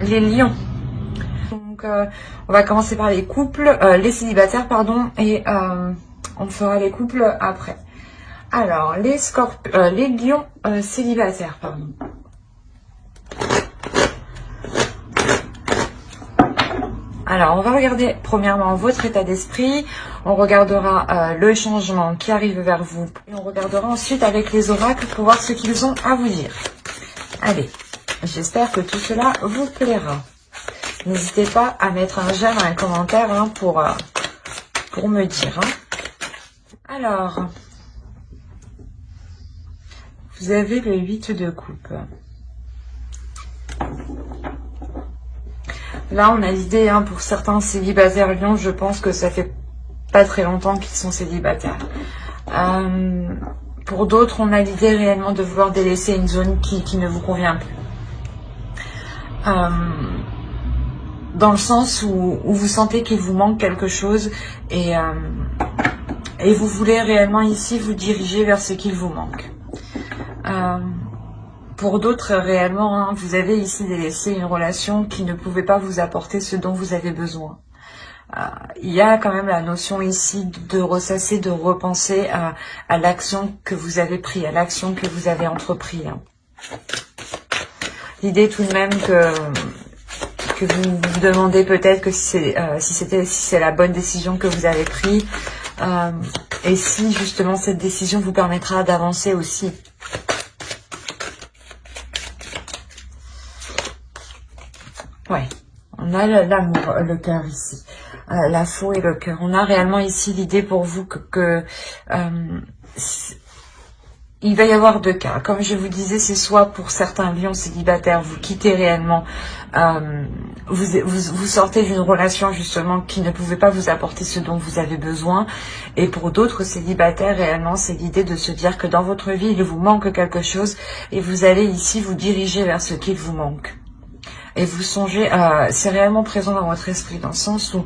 les lions. Donc, on va commencer par les couples, les célibataires, pardon, et on fera les couples après. Alors, les lions célibataires, pardon. Alors, on va regarder premièrement votre état d'esprit, on regardera le changement qui arrive vers vous, et on regardera ensuite avec les oracles pour voir ce qu'ils ont à vous dire. Allez, j'espère que tout cela vous plaira. N'hésitez pas à mettre un j'aime, un commentaire hein, pour me dire. Hein. Alors, vous avez le 8 de coupe. Là, on a l'idée, hein, pour certains célibataires lions, je pense que ça fait pas très longtemps qu'ils sont célibataires. Pour d'autres, on a l'idée réellement de vouloir délaisser une zone qui ne vous convient plus. Dans le sens où vous sentez qu'il vous manque quelque chose et vous voulez réellement ici vous diriger vers ce qu'il vous manque. Pour d'autres, réellement, hein, vous avez ici délaissé une relation qui ne pouvait pas vous apporter ce dont vous avez besoin. Il y a quand même la notion ici de ressasser, de repenser à l'action que vous avez prise, à l'action que vous avez entreprise. Hein. L'idée tout de même que vous vous demandez peut-être que si c'est la bonne décision que vous avez prise et si justement cette décision vous permettra d'avancer aussi. Ouais, on a l'amour, le cœur ici, la faux et le cœur. On a réellement ici l'idée pour vous que il va y avoir deux cas. Comme je vous disais, c'est soit pour certains lions célibataires, vous quittez réellement, vous sortez d'une relation justement qui ne pouvait pas vous apporter ce dont vous avez besoin. Et pour d'autres célibataires, réellement, c'est l'idée de se dire que dans votre vie, il vous manque quelque chose et vous allez ici vous diriger vers ce qu'il vous manque. Et vous songez, c'est réellement présent dans votre esprit, dans le sens où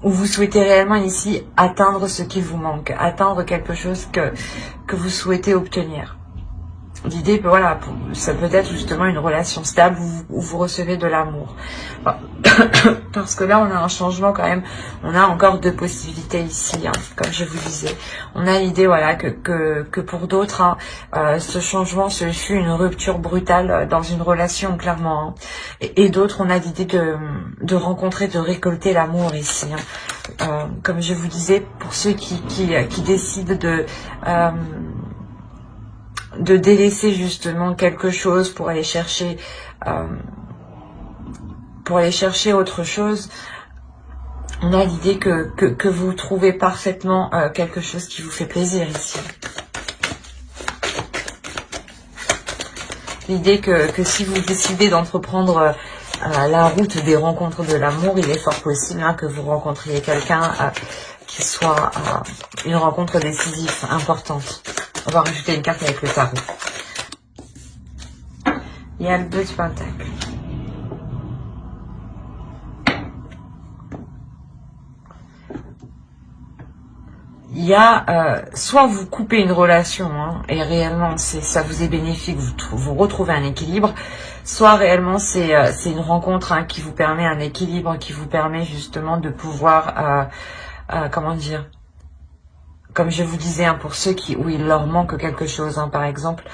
vous souhaitez réellement ici atteindre ce qui vous manque, atteindre quelque chose que vous souhaitez obtenir. L'idée, voilà, ça peut être justement une relation stable où vous recevez de l'amour. Enfin, parce que là, on a un changement quand même, on a encore deux possibilités ici, hein, comme je vous disais. On a l'idée, voilà, que pour d'autres, hein, ce changement, ce fut une rupture brutale dans une relation, clairement. Hein. Et d'autres, on a l'idée de rencontrer, de récolter l'amour ici. Hein. Comme je vous disais, pour ceux qui décident de délaisser justement quelque chose pour aller chercher autre chose, on a l'idée que vous trouvez parfaitement quelque chose qui vous fait plaisir ici. L'idée que si vous décidez d'entreprendre la route des rencontres de l'amour, il est fort possible hein, que vous rencontriez quelqu'un qui soit une rencontre décisive, importante. On va rajouter une carte avec le tarot. Il y a le 2 de Pentacle. Il y a, soit vous coupez une relation, hein, et réellement ça vous est bénéfique, vous retrouvez un équilibre, soit réellement c'est une rencontre hein, qui vous permet un équilibre, qui vous permet justement de pouvoir, comment dire, comme je vous disais, hein, pour ceux où il leur manque quelque chose, hein, par exemple,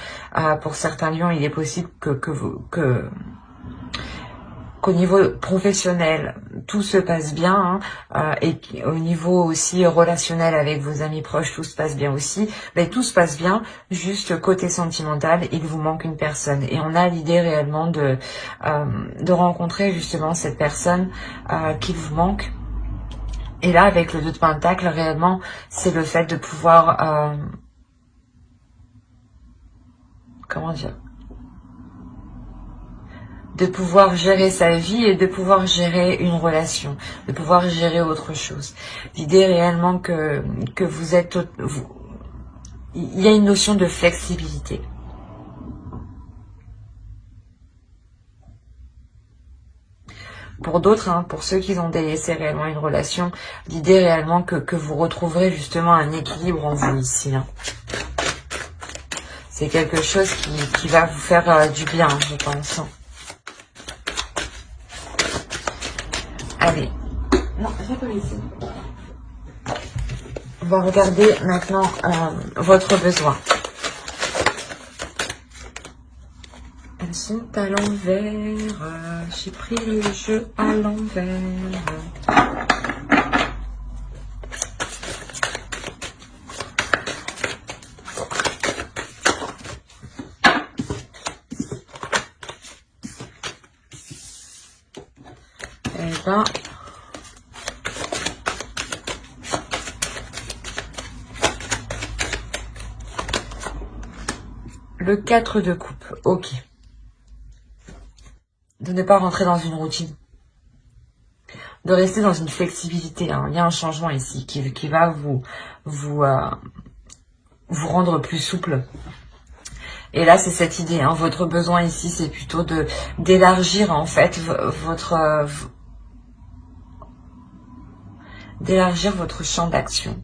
pour certains lions, il est possible qu'au niveau professionnel, tout se passe bien, hein, et au niveau aussi relationnel avec vos amis proches, tout se passe bien aussi. Mais tout se passe bien, juste côté sentimental, il vous manque une personne. Et on a l'idée réellement de rencontrer justement cette personne qui vous manque. Et là, avec le 2 de Pentacle, réellement, c'est le fait de pouvoir... comment dire, de pouvoir gérer sa vie et de pouvoir gérer une relation, de pouvoir gérer autre chose. L'idée réellement que vous êtes... il y a une notion de flexibilité. Pour d'autres, hein, pour ceux qui ont délaissé réellement une relation, l'idée réellement que vous retrouverez justement un équilibre en vous ici. Hein. C'est quelque chose qui va vous faire du bien, je pense. Allez. Non, j'ai pas ici. On va regarder maintenant votre besoin. Elles sont à l'envers. J'ai pris le jeu à l'envers. Eh ben, le 4 de coupe, ok. De ne pas rentrer dans une routine. De rester dans une flexibilité. Hein. Il y a un changement ici qui va vous rendre plus souple. Et là, c'est cette idée. Hein. Votre besoin ici, c'est plutôt d'élargir en fait d'élargir votre champ d'action.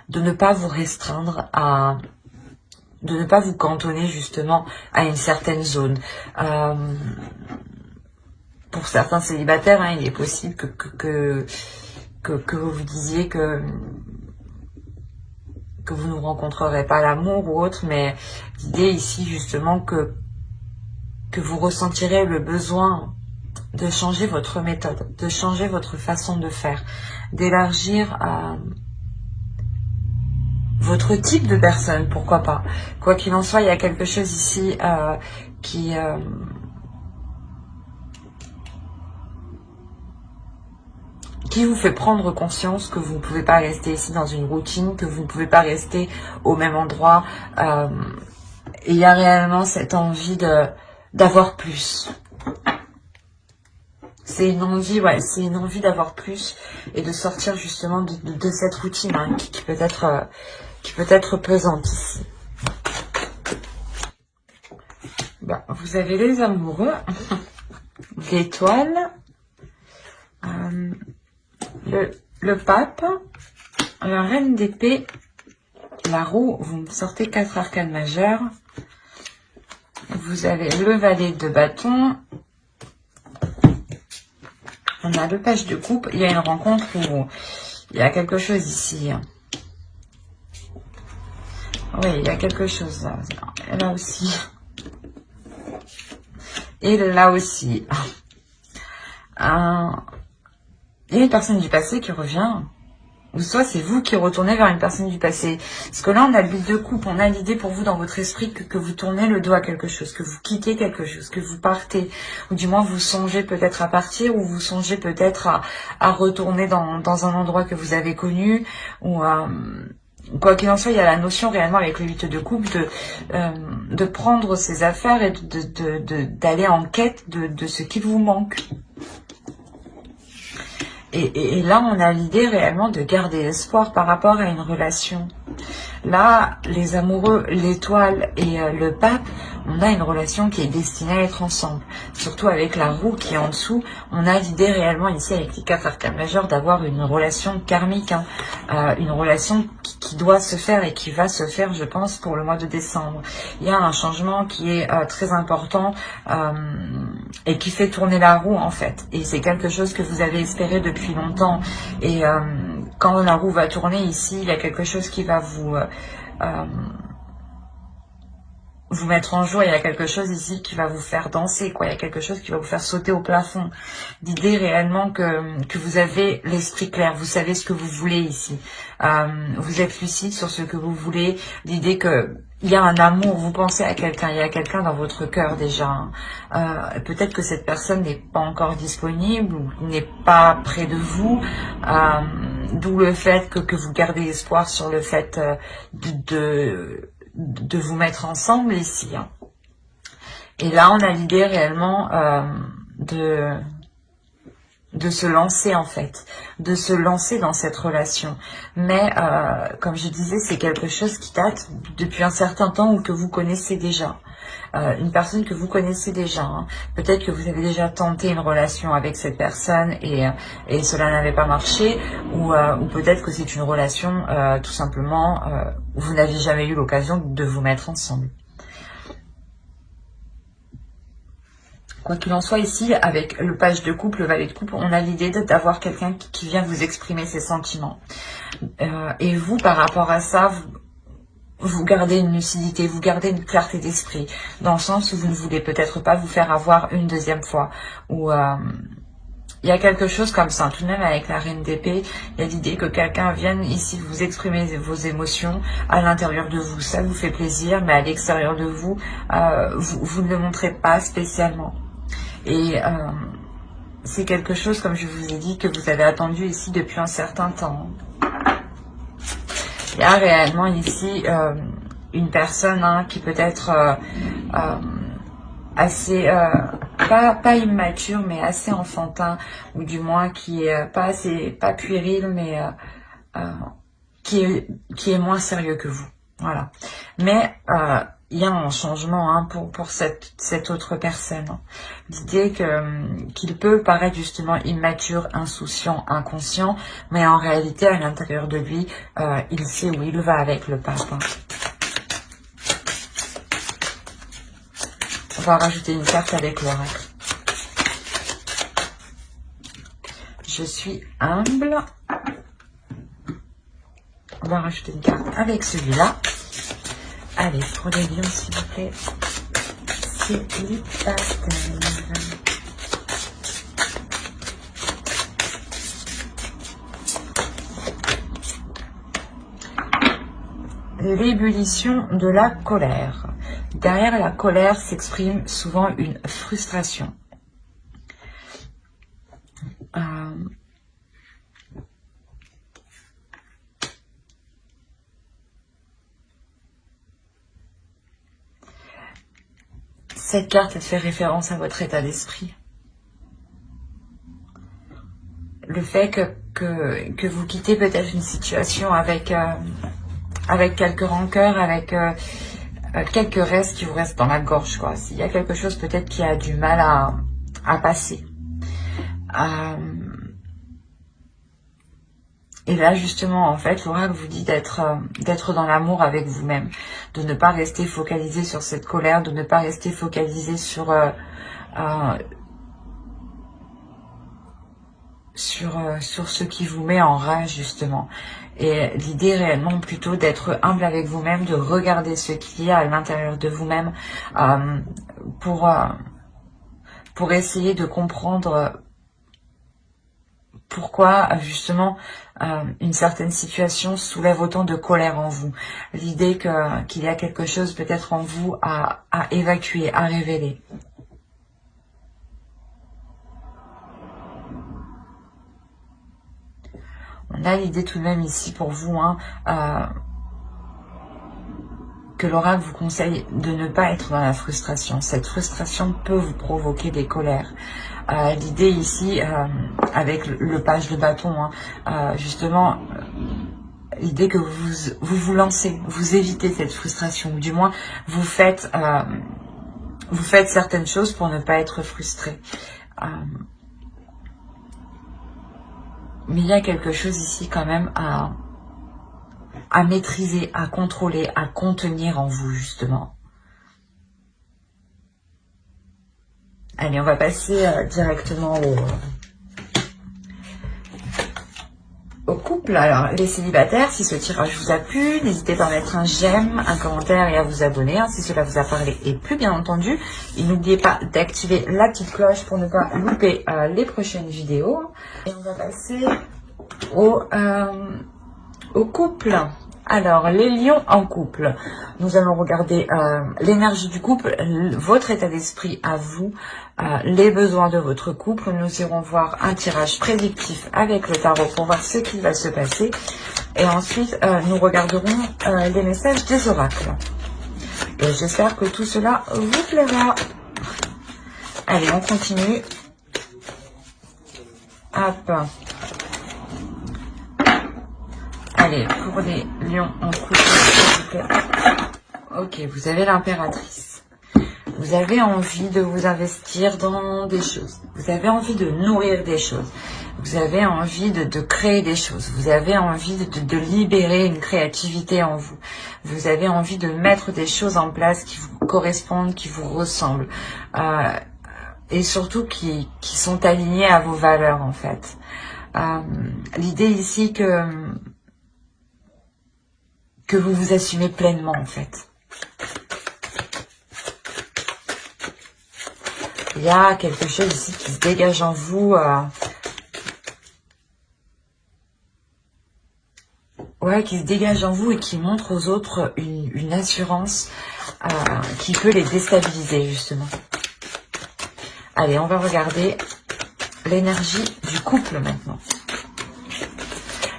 De ne pas vous restreindre à... de ne pas vous cantonner justement à une certaine zone. Pour certains célibataires, hein, il est possible que vous vous disiez que vous ne rencontrerez pas l'amour ou autre, mais l'idée ici justement que vous ressentirez le besoin de changer votre méthode, de changer votre façon de faire, d'élargir votre type de personne, pourquoi pas. Quoi qu'il en soit, il y a quelque chose ici qui vous fait prendre conscience que vous ne pouvez pas rester ici dans une routine, que vous ne pouvez pas rester au même endroit. Et il y a réellement cette envie d'avoir plus. C'est une envie, ouais, c'est une envie d'avoir plus et de sortir justement de cette routine hein, qui peut être pesante ici. Bon, vous avez les amoureux, l'étoile, le pape, la reine d'épée, la roue, vous me sortez 4 arcanes majeures. Vous avez le valet de bâton. On a le page de coupe. Il y a une rencontre où il y a quelque chose ici. Oui, il y a quelque chose là. Là aussi. Et là aussi. Il y a une personne du passé qui revient. Ou soit c'est vous qui retournez vers une personne du passé. Parce que là, on a le but de coupe. On a l'idée pour vous dans votre esprit que vous tournez le dos à quelque chose, que vous quittez quelque chose, que vous partez. Ou du moins, vous songez peut-être à partir, ou vous songez peut-être à retourner dans un endroit que vous avez connu. Ou quoi qu'il en soit, il y a la notion réellement avec le 8 de coupe de prendre ses affaires et d'aller en quête de ce qui vous manque. Et là, on a l'idée réellement de garder espoir par rapport à une relation. Là, les amoureux, l'étoile et le pape, on a une relation qui est destinée à être ensemble. Surtout avec la roue qui est en dessous, on a l'idée réellement ici avec les 4 arcanes majeures d'avoir une relation karmique. Hein, une relation qui doit se faire et qui va se faire, je pense, pour le mois de décembre. Il y a un changement qui est très important et qui fait tourner la roue en fait. Et c'est quelque chose que vous avez espéré depuis longtemps. Et quand la roue va tourner ici, il y a quelque chose qui va vous mettre en joie. Il y a quelque chose ici qui va vous faire danser, quoi. Il y a quelque chose qui va vous faire sauter au plafond. L'idée réellement que vous avez l'esprit clair, vous savez ce que vous voulez ici. Vous êtes lucide sur ce que vous voulez. L'idée que il y a un amour, vous pensez à quelqu'un, il y a quelqu'un dans votre cœur déjà. Peut-être que cette personne n'est pas encore disponible ou n'est pas près de vous. D'où le fait que vous gardez espoir sur le fait de vous mettre ensemble ici. Hein. Et là, on a l'idée réellement de se lancer en fait, de se lancer dans cette relation. Mais comme je disais, c'est quelque chose qui date depuis un certain temps ou que vous connaissez déjà. Une personne que vous connaissez déjà. Hein. Peut-être que vous avez déjà tenté une relation avec cette personne et cela n'avait pas marché. Ou peut-être que c'est une relation tout simplement où vous n'avez jamais eu l'occasion de vous mettre ensemble. Quoi qu'il en soit, ici, avec le page de coupe, le valet de coupe, on a l'idée d'avoir quelqu'un qui vient vous exprimer ses sentiments. Et vous, par rapport à ça, vous gardez une lucidité, vous gardez une clarté d'esprit, dans le sens où vous ne voulez peut-être pas vous faire avoir une deuxième fois, ou il y a quelque chose comme ça, tout de même avec la reine d'épée, il y a l'idée que quelqu'un vienne ici vous exprimer vos émotions à l'intérieur de vous, ça vous fait plaisir, mais à l'extérieur de vous, vous ne le montrez pas spécialement. Et c'est quelque chose, comme je vous ai dit, que vous avez attendu ici depuis un certain temps. Il y a réellement ici une personne qui peut être assez, pas immature, mais assez enfantin, ou du moins qui est pas puéril, mais qui est moins sérieux que vous. Voilà. Mais il y a un changement pour cette autre personne. L'idée qu'il peut paraître justement immature, insouciant, inconscient, mais en réalité, à l'intérieur de lui, il sait où il va avec le pape. On va rajouter une carte avec l'oracle. Je suis humble. On va rajouter une carte avec celui-là. Allez, pour les lions, s'il vous plaît. Célibataire. L'ébullition de la colère. Derrière la colère s'exprime souvent une frustration. Cette carte, elle fait référence à votre état d'esprit. Le fait que vous quittez peut-être une situation avec quelques rancœurs, avec quelques restes qui vous restent dans la gorge, quoi. S'il y a quelque chose peut-être qui a du mal à passer. Et là, justement, en fait, l'oracle vous dit d'être dans l'amour avec vous-même, de ne pas rester focalisé sur cette colère, de ne pas rester focalisé sur ce qui vous met en rage, justement. Et l'idée réellement plutôt d'être humble avec vous-même, de regarder ce qu'il y a à l'intérieur de vous-même pour essayer de comprendre pourquoi justement une certaine situation soulève autant de colère en vous. L'idée qu'il y a quelque chose peut-être en vous à évacuer, à révéler. On a l'idée tout de même ici pour vous que l'oracle vous conseille de ne pas être dans la frustration. Cette frustration peut vous provoquer des colères. L'idée ici, avec le page de bâton, justement, l'idée que vous lancez, vous évitez cette frustration, ou du moins vous faites certaines choses pour ne pas être frustré. Mais il y a quelque chose ici quand même à maîtriser, à contrôler, à contenir en vous, justement. Allez, on va passer directement au couple. Alors, les célibataires, si ce tirage vous a plu, n'hésitez pas à mettre un j'aime, un commentaire et à vous abonner si cela vous a parlé et plu, bien entendu. Et n'oubliez pas d'activer la petite cloche pour ne pas louper les prochaines vidéos. Et on va passer au couple. Alors, les lions en couple. Nous allons regarder l'énergie du couple, votre état d'esprit à vous, les besoins de votre couple. Nous irons voir un tirage prédictif avec le tarot pour voir ce qui va se passer. Et ensuite, nous regarderons les messages des oracles. Et j'espère que tout cela vous plaira. Allez, on continue. Hop. Allez, pour les lions en couple, s'il vous plaît. Ok, vous avez l'impératrice. Vous avez envie de vous investir dans des choses. Vous avez envie de nourrir des choses. Vous avez envie de créer des choses. Vous avez envie de libérer une créativité en vous. Vous avez envie de mettre des choses en place qui vous correspondent, qui vous ressemblent. et surtout qui sont alignés à vos valeurs en fait. L'idée ici que vous vous assumez pleinement en fait. Il y a quelque chose ici qui se dégage en vous. Ouais, qui se dégage en vous et qui montre aux autres une assurance qui peut les déstabiliser justement. Allez, on va regarder l'énergie du couple maintenant.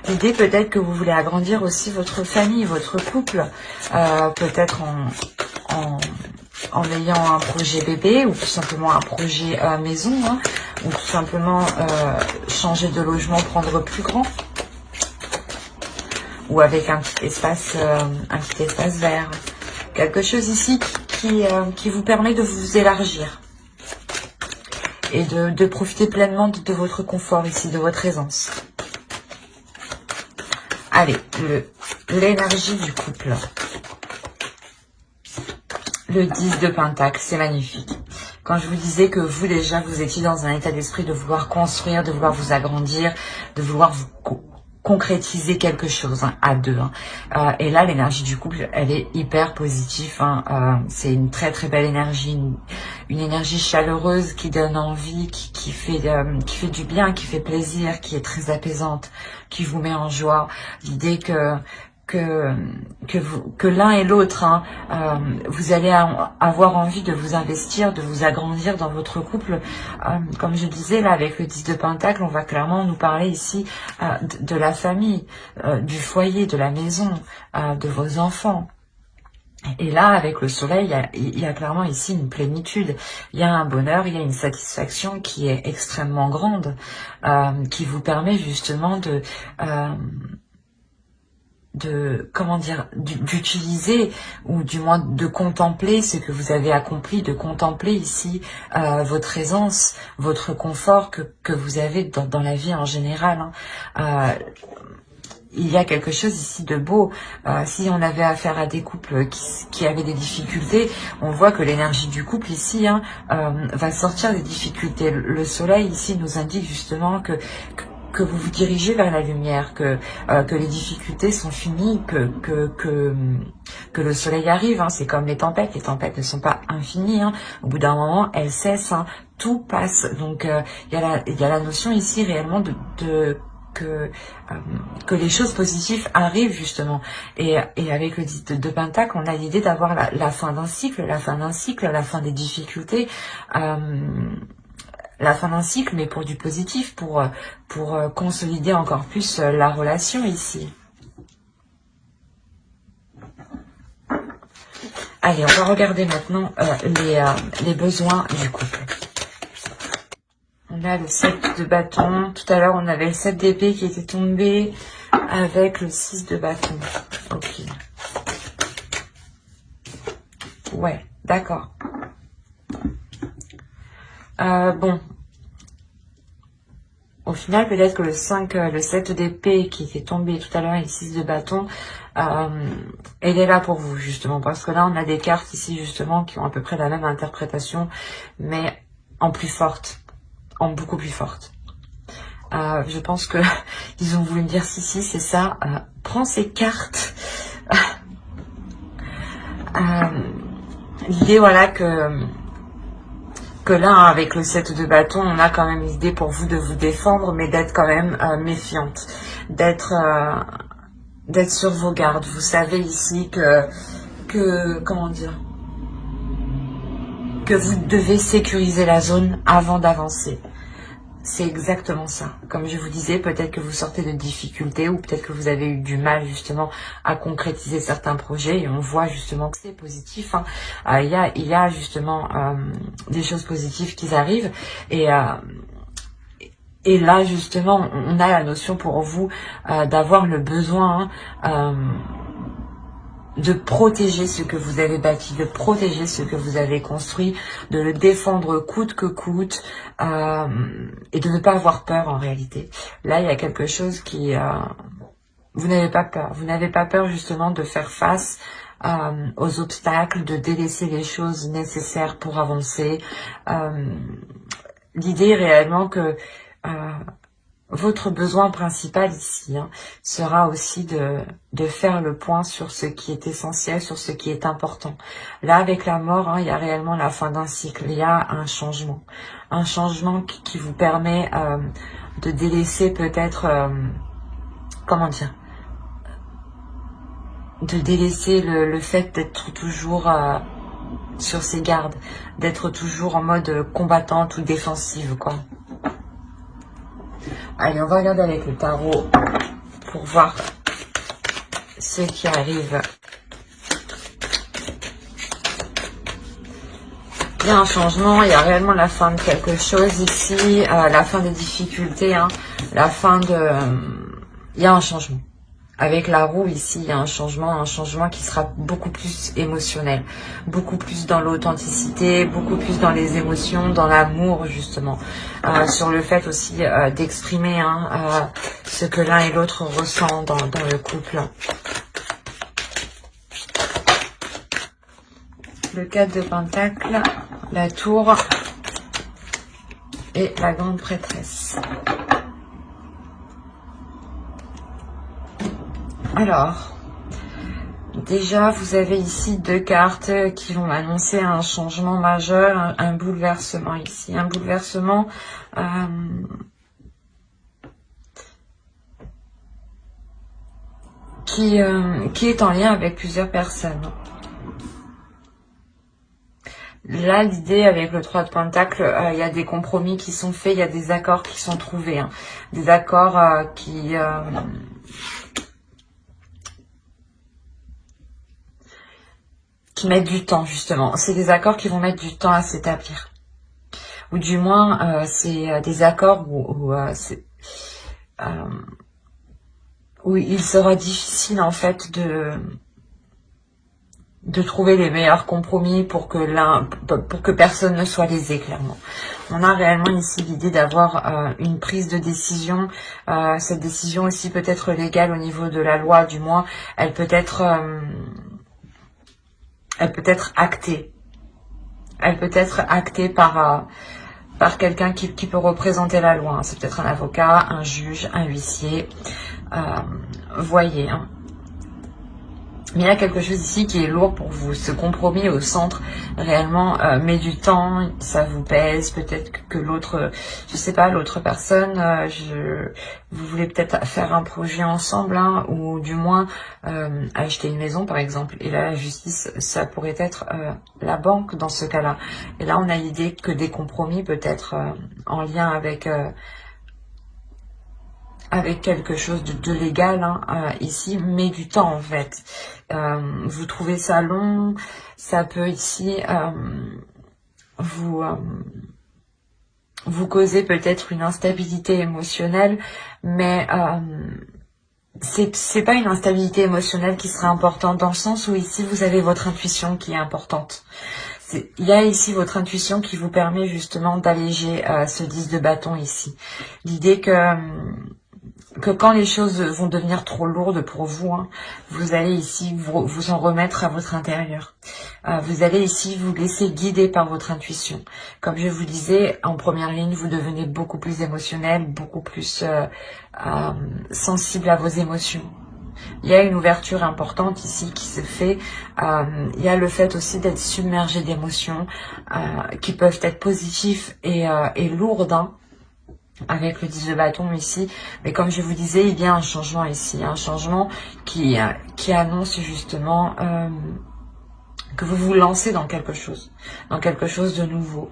L'idée peut-être que vous voulez agrandir aussi votre famille, votre couple, peut-être en ayant un projet bébé ou tout simplement un projet maison, hein, ou tout simplement changer de logement, prendre plus grand, ou avec un petit espace vert. Quelque chose ici qui vous permet de vous élargir et de profiter pleinement de votre confort ici, de votre aisance. Allez, l'énergie du couple. Le 10 de Pentacle, c'est magnifique. Quand je vous disais que vous, déjà, vous étiez dans un état d'esprit de vouloir construire, de vouloir vous agrandir, de vouloir vous concrétiser quelque chose hein, à deux. Hein. Et là, l'énergie du couple, elle est hyper positive. Hein. C'est une très très belle énergie, une énergie chaleureuse qui donne envie, qui fait du bien, qui fait plaisir, qui est très apaisante, qui vous met en joie. L'idée que l'un et l'autre, hein, vous allez avoir envie de vous investir, de vous agrandir dans votre couple. Comme je disais, là, avec le 10 de Pentacle, on va clairement nous parler ici de la famille, du foyer, de la maison, de vos enfants. Et là, avec le soleil, il y a clairement ici une plénitude. Il y a un bonheur, il y a une satisfaction qui est extrêmement grande, qui vous permet justement comment dire, d'utiliser ou du moins de contempler ce que vous avez accompli, de contempler ici votre aisance, votre confort que vous avez dans la vie en général. Hein. Il y a quelque chose ici de beau. Si on avait affaire à des couples qui avaient des difficultés, on voit que l'énergie du couple ici hein, va sortir des difficultés. Le soleil ici nous indique justement que vous vous dirigez vers la lumière, que les difficultés sont finies, que le soleil arrive. Hein. C'est comme les tempêtes ne sont pas infinies. Hein. Au bout d'un moment, elles cessent. Hein. Tout passe. Donc, il y a la notion ici réellement que les choses positives arrivent justement. Et avec le 10 de Pentacle, on a l'idée d'avoir la fin d'un cycle, la fin des difficultés. La fin d'un cycle, mais pour du positif, pour consolider encore plus la relation ici. Allez, on va regarder maintenant les besoins du couple. On a le 7 de bâton. Tout à l'heure, on avait le 7 d'épée qui était tombé avec le 6 de bâton. Ok. Ouais, d'accord. Bon. Au final, peut-être que le 7 d'épée qui était tombé tout à l'heure et le 6 de bâton, elle est là pour vous, justement. Parce que là, on a des cartes ici, justement, qui ont à peu près la même interprétation, mais en plus forte. En beaucoup plus forte. Je pense que ils ont voulu me dire, si, c'est ça. Prends ces cartes. L'idée, voilà, que là, avec le 7 de bâton, on a quand même l'idée pour vous de vous défendre, mais d'être quand même méfiante, d'être sur vos gardes. Vous savez ici comment dire, que vous devez sécuriser la zone avant d'avancer. C'est exactement ça. Comme je vous disais, peut-être que vous sortez de difficultés ou peut-être que vous avez eu du mal justement à concrétiser certains projets et on voit justement que c'est positif. Hein. Il y a justement des choses positives qui arrivent et là justement on a la notion pour vous d'avoir le besoin de protéger ce que vous avez bâti, de protéger ce que vous avez construit, de le défendre coûte que coûte, et de ne pas avoir peur en réalité. Là, il y a quelque chose qui... vous n'avez pas peur. Vous n'avez pas peur justement de faire face aux obstacles, de délaisser les choses nécessaires pour avancer. l'idée réellement que votre besoin principal ici sera aussi de faire le point sur ce qui est essentiel, sur ce qui est important. Là, avec la mort, il y a réellement la fin d'un cycle, il y a un changement qui vous permet de délaisser peut-être, comment dire, de délaisser le fait d'être toujours sur ses gardes, d'être toujours en mode combattante ou défensive, quoi. Allez, on va regarder avec le tarot pour voir ce qui arrive. Il y a un changement, il y a réellement la fin de quelque chose ici, la fin des difficultés, la fin de... il y a un changement. Avec la roue ici, il y a un changement qui sera beaucoup plus émotionnel, beaucoup plus dans l'authenticité, beaucoup plus dans les émotions, dans l'amour justement, sur le fait aussi d'exprimer ce que l'un et l'autre ressent dans le couple. Le 4 de Pentacle, la Tour et la Grande Prêtresse. Alors, déjà, vous avez ici 2 cartes qui vont annoncer un changement majeur, un bouleversement ici. Un bouleversement qui est en lien avec plusieurs personnes. Là, l'idée avec le 3 de Pentacle, il y a des compromis qui sont faits, il y a des accords qui sont trouvés. Des accords qui mettent du temps, justement. C'est des accords qui vont mettre du temps à s'établir. Ou du moins, c'est des accords où il sera difficile, en fait, de trouver les meilleurs compromis pour que personne ne soit lésé, clairement. On a réellement ici l'idée d'avoir une prise de décision. Cette décision aussi peut être légale au niveau de la loi, du moins, elle peut être actée. Elle peut être actée par quelqu'un qui peut représenter la loi. C'est peut-être un avocat, un juge, un huissier. Voyez. Mais il y a quelque chose ici qui est lourd pour vous. Ce compromis au centre, réellement, met du temps, ça vous pèse. Peut-être que l'autre, je sais pas, l'autre personne, vous voulez peut-être faire un projet ensemble, ou du moins acheter une maison, par exemple. Et là, la justice, ça pourrait être la banque dans ce cas-là. Et là, on a l'idée que des compromis, peut-être en lien avec quelque chose de légal ici, mais du temps en fait. Vous trouvez ça long, ça peut ici vous causer peut-être une instabilité émotionnelle, mais c'est pas une instabilité émotionnelle qui sera importante, dans le sens où ici vous avez votre intuition qui est importante. Il y a ici votre intuition qui vous permet justement d'alléger ce 10 de bâton ici. L'idée que quand les choses vont devenir trop lourdes pour vous, vous allez ici vous en remettre à votre intérieur. Vous allez ici vous laisser guider par votre intuition. Comme je vous disais, en première ligne, vous devenez beaucoup plus émotionnel, beaucoup plus sensible à vos émotions. Il y a une ouverture importante ici qui se fait. Il y a le fait aussi d'être submergé d'émotions qui peuvent être positives et lourdes, avec le 10 de bâton ici, mais comme je vous disais, il y a un changement ici, un changement qui annonce justement que vous vous lancez dans quelque chose de nouveau,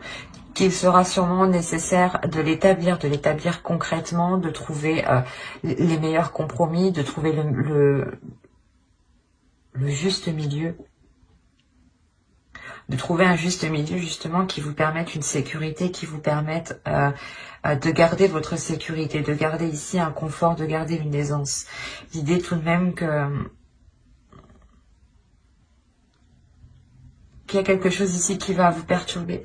qu'il sera sûrement nécessaire de l'établir concrètement, de trouver les meilleurs compromis, de trouver le juste milieu. De trouver un juste milieu justement qui vous permette une sécurité, qui vous permette de garder votre sécurité, de garder ici un confort, de garder une aisance. L'idée tout de même qu'il y a quelque chose ici qui va vous perturber.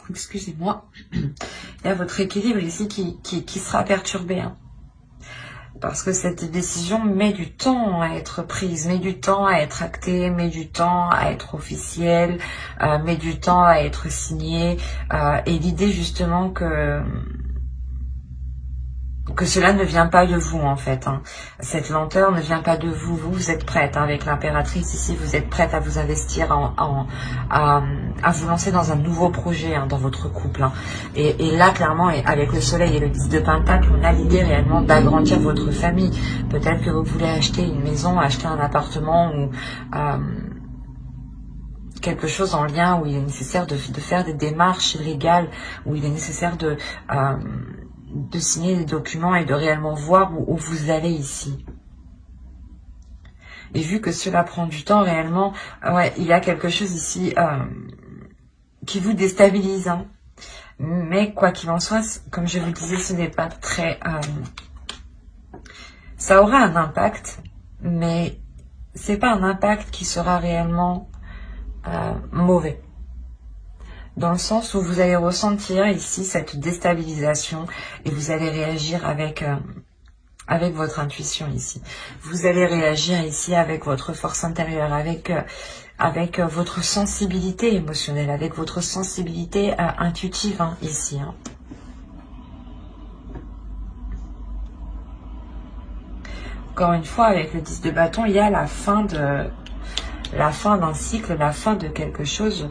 Excusez-moi. Il y a votre équilibre ici qui sera perturbé. Parce que cette décision met du temps à être prise, met du temps à être actée, met du temps à être officielle, met du temps à être signée. Et l'idée justement que cela ne vient pas de vous en fait. Hein. Cette lenteur ne vient pas de vous. Vous êtes prête, hein, avec l'impératrice ici, vous êtes prête à vous investir, à vous lancer dans un nouveau projet, hein, dans votre couple. Hein. Et là, clairement, avec le soleil et le 10 de Pentacle, on a l'idée réellement d'agrandir votre famille. Peut-être que vous voulez acheter une maison, acheter un appartement ou quelque chose en lien où il est nécessaire de faire des démarches légales, où il est nécessaire de signer des documents et de réellement voir où vous allez ici. Et vu que cela prend du temps réellement, ouais, il y a quelque chose ici qui vous déstabilise. Hein. Mais quoi qu'il en soit, comme je vous disais, ce n'est pas très... ça aura un impact, mais c'est pas un impact qui sera réellement mauvais. Dans le sens où vous allez ressentir ici cette déstabilisation et vous allez réagir avec votre intuition ici. Vous allez réagir ici avec votre force intérieure, avec votre sensibilité émotionnelle, avec votre sensibilité intuitive, hein, ici. Hein. Encore une fois, avec le 10 de bâton, il y a la fin d'un cycle, la fin de quelque chose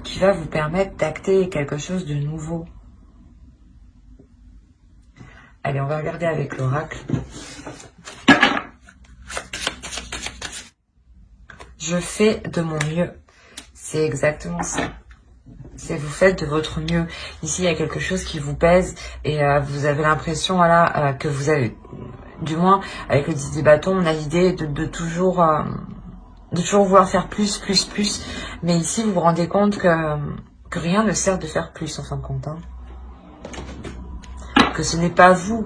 qui va vous permettre d'acter quelque chose de nouveau. Allez, on va regarder avec l'oracle. Je fais de mon mieux. C'est exactement ça. C'est vous faites de votre mieux. Ici, il y a quelque chose qui vous pèse et vous avez l'impression, voilà, que vous avez, du moins, avec le 10 de bâton, on a l'idée de toujours vouloir faire plus, mais ici vous vous rendez compte que rien ne sert de faire plus en fin de compte. Hein. Que ce n'est pas vous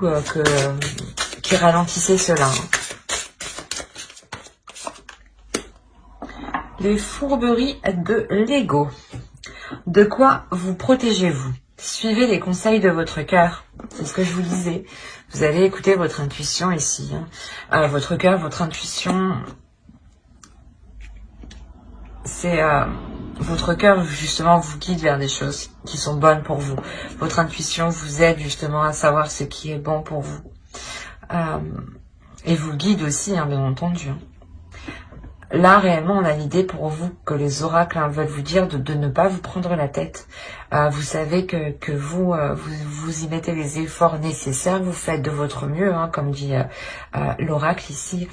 qui ralentissez cela. Hein. Les fourberies de l'ego. De quoi vous protégez-vous? Suivez les conseils de votre cœur. C'est ce que je vous disais. Vous allez écouter votre intuition ici. Hein. Votre cœur, votre intuition... c'est votre cœur justement vous guide vers des choses qui sont bonnes pour vous. Votre intuition vous aide justement à savoir ce qui est bon pour vous. Et vous guide aussi, hein, bien entendu. Là, réellement, on a l'idée pour vous que les oracles, hein, veulent vous dire de ne pas vous prendre la tête. Vous savez que vous y mettez les efforts nécessaires, vous faites de votre mieux, hein, comme dit l'oracle ici.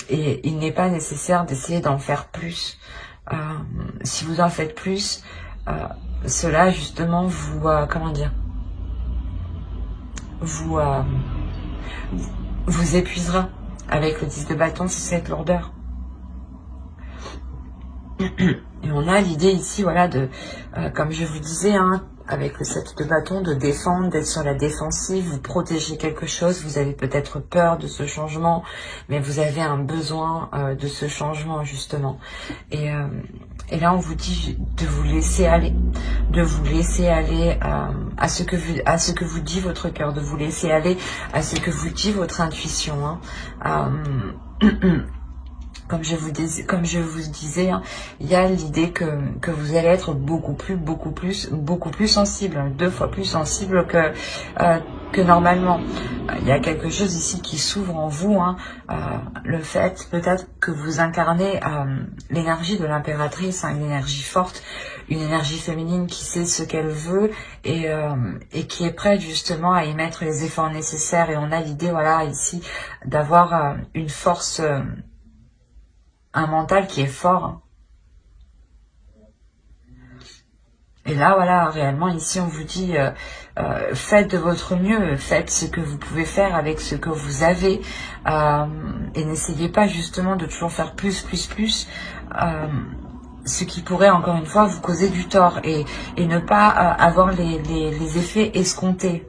Et il n'est pas nécessaire d'essayer d'en faire plus. Si vous en faites plus, cela justement vous, comment dire, vous épuisera. Avec le 10 de bâton, c'est cette lourdeur. Et on a l'idée ici, voilà, comme je vous disais, hein, avec le 7 de bâton, de défendre, d'être sur la défensive, vous protégez quelque chose, vous avez peut-être peur de ce changement, mais vous avez un besoin de ce changement, justement. Et là, on vous dit de vous laisser aller, à ce que vous dit votre cœur, de vous laisser aller à ce que vous dit votre intuition. Hein. Comme je vous disais, hein, il y a l'idée que vous allez être beaucoup plus sensible, 2 fois plus sensible que normalement. Il y a quelque chose ici qui s'ouvre en vous, hein, le fait peut-être que vous incarnez l'énergie de l'impératrice, hein, une énergie forte, une énergie féminine qui sait ce qu'elle veut et qui est prête justement à y mettre les efforts nécessaires. Et on a l'idée, voilà, ici, d'avoir une force... un mental qui est fort. Et là, voilà, réellement, ici, on vous dit, faites de votre mieux, faites ce que vous pouvez faire avec ce que vous avez, et n'essayez pas, justement, de toujours faire plus, ce qui pourrait, encore une fois, vous causer du tort, et ne pas avoir les effets escomptés.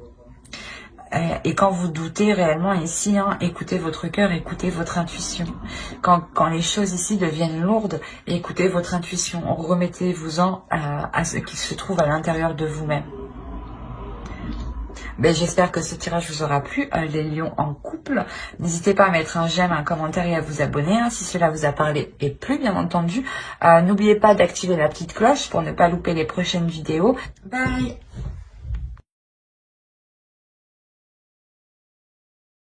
Et quand vous doutez réellement ici, hein, écoutez votre cœur, écoutez votre intuition. Quand les choses ici deviennent lourdes, écoutez votre intuition. Remettez-vous-en à ce qui se trouve à l'intérieur de vous-même. Ben, j'espère que ce tirage vous aura plu, les lions en couple. N'hésitez pas à mettre un j'aime, un commentaire et à vous abonner si cela vous a parlé et plu, bien entendu. N'oubliez pas d'activer la petite cloche pour ne pas louper les prochaines vidéos. Bye!